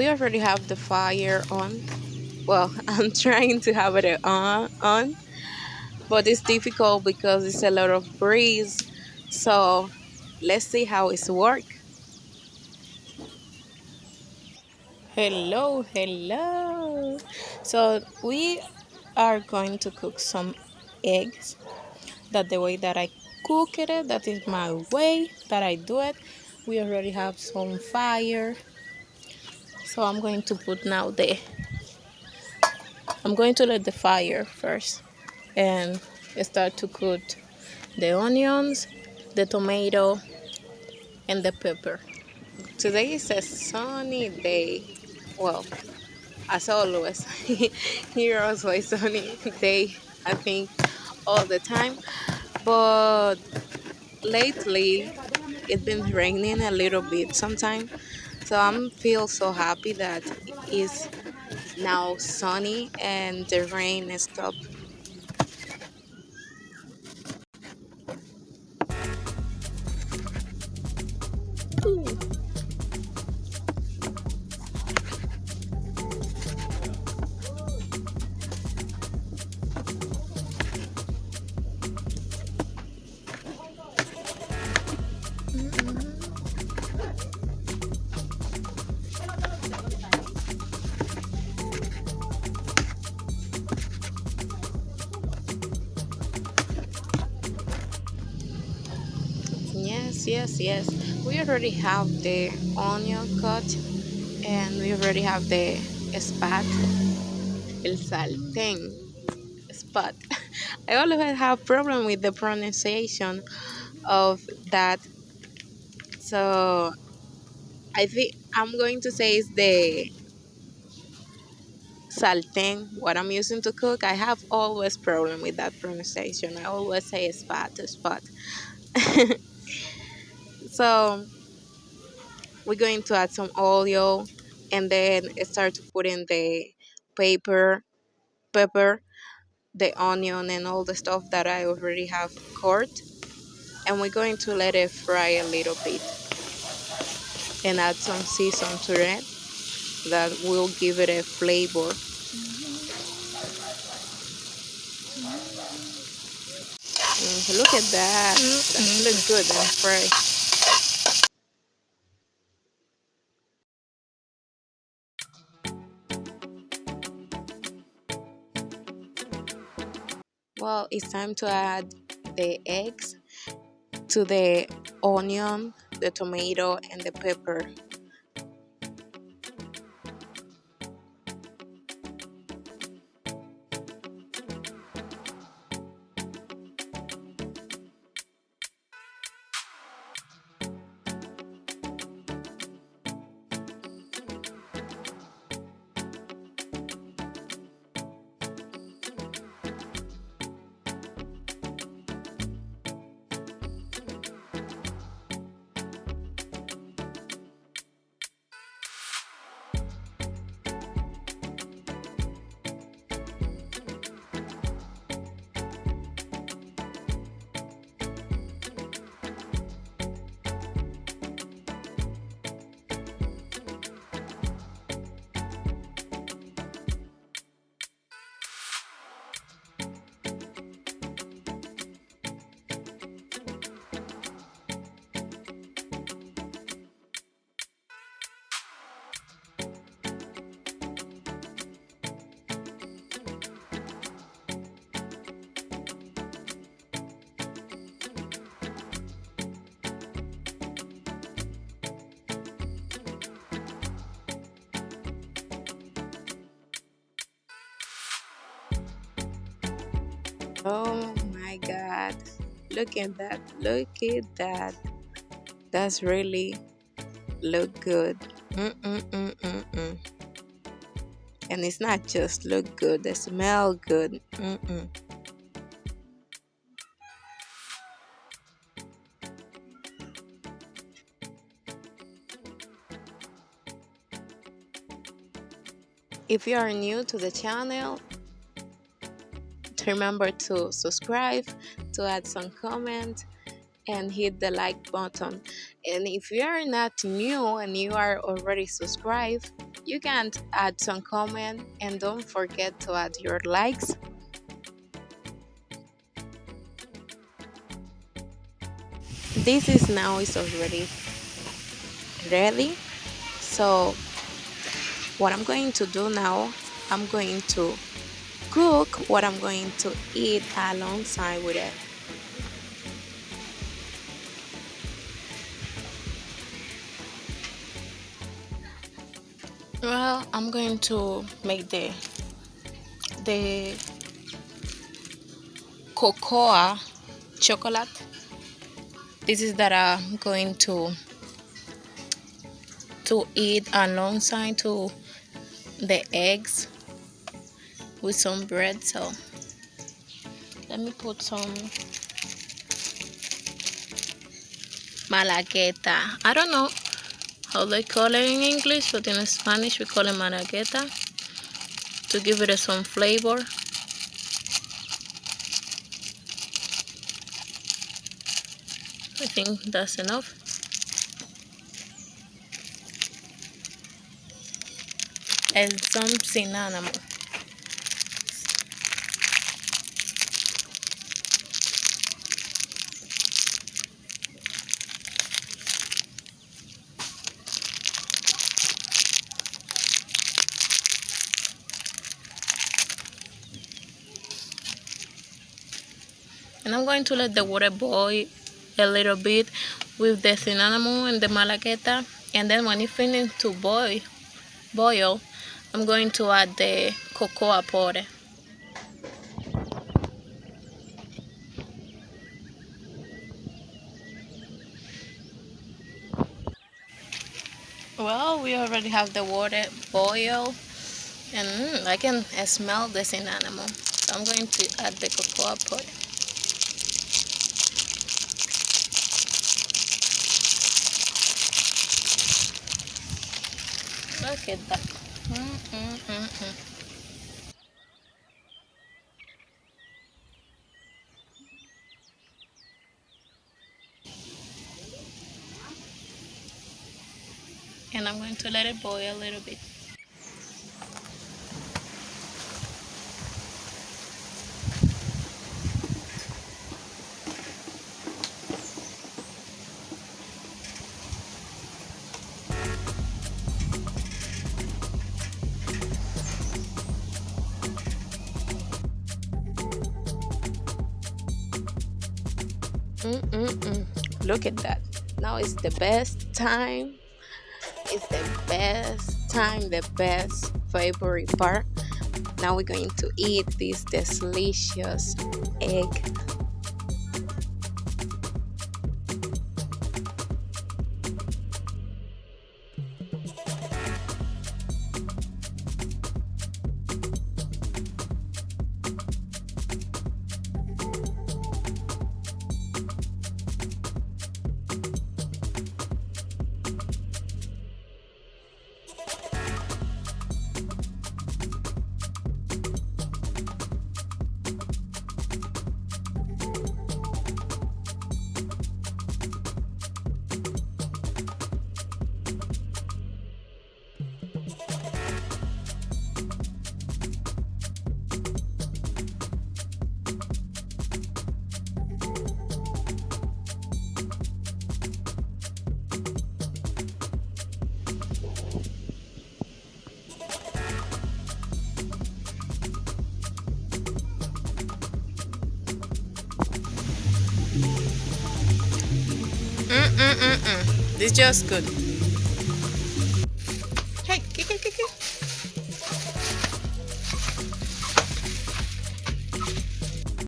we already have the fire on. Well, I'm trying to have it on, but it's difficult because it's a lot of breeze. So let's see how it's work. Hello, hello. So we are going to cook some eggs. That the way that I cook it, that is my way that I do it. We already have some fire. So I'm going to let the fire first and start to cook the onions, the tomato, and the pepper. Today is a sunny day. Well, as always, here also a sunny day, I think, all the time. But lately, it's been raining a little bit sometimes. So I'm feel so happy that it's now sunny and the rain is stopped. Yes, yes, yes. We already have the onion cut and we already have the spat, el sartén, spat. I always have problem with the pronunciation of that. So I think I'm going to say is the sartén, what I'm using to cook. I have always problem with that pronunciation. I always say spat, spat. So we're going to add some oil and then start to put in the paper, pepper, the onion, and all the stuff that I already have cut. And we're going to let it fry a little bit and add some season to it that will give it a flavor. Look at that. That looks good and fresh. Well, it's time to add the eggs to the onion, the tomato, and the pepper. Oh my God. Look at that. Look at that. That's really look good. Mm-mm-mm-mm-mm. And it's not just look good, they smell good. Mm-mm. If you are new to the channel, remember to subscribe, to add some comment, and hit the like button. And if you are not new and you are already subscribed, You can add some comment and don't forget to add your likes. This is now is already ready. So what I'm going to do now, I'm going to cook what I'm going to eat alongside with it. Well, I'm going to make the cocoa chocolate. This is that I'm going to eat alongside to the eggs with some bread. So let me put some malagueta. I don't know how they call it in English, but in Spanish we call it malagueta to give it some flavor. I think that's enough. And some cinnamon. And I'm going to let the water boil a little bit with the cinnamon and the malagueta. And then when it finishes to boil, I'm going to add the cocoa powder. Well, we already have the water boil, and I can smell the cinnamon. So I'm going to add the cocoa powder. Look at that. And I'm going to let it boil a little bit. Look at that. Now it's the best time. It's the best time, the best favorite part. Now we're going to eat this delicious egg. This just good.